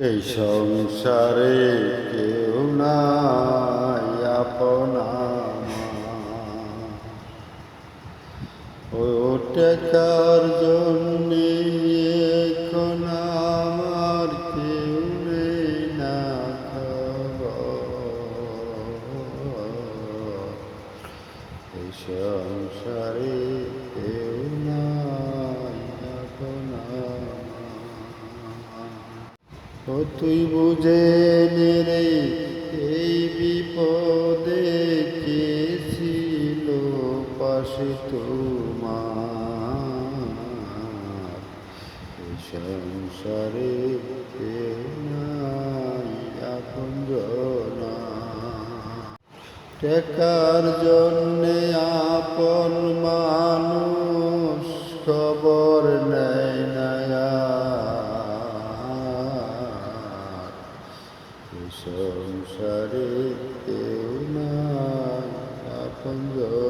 এই সংসারে কেউ নাই আপন ও টাকার জন্যে এখন আমার কেউ নেই না এই সংসারে কেউ নাই আপন ও তুই বুঝে রে এই বিপদে কে ছিল পাশে তোমার এই সংসারে কেউ নাই আপনজনা টাকার জন্যে আপন মানুষ খবর নেয় না সংসারে কেউ নাই আপনজন।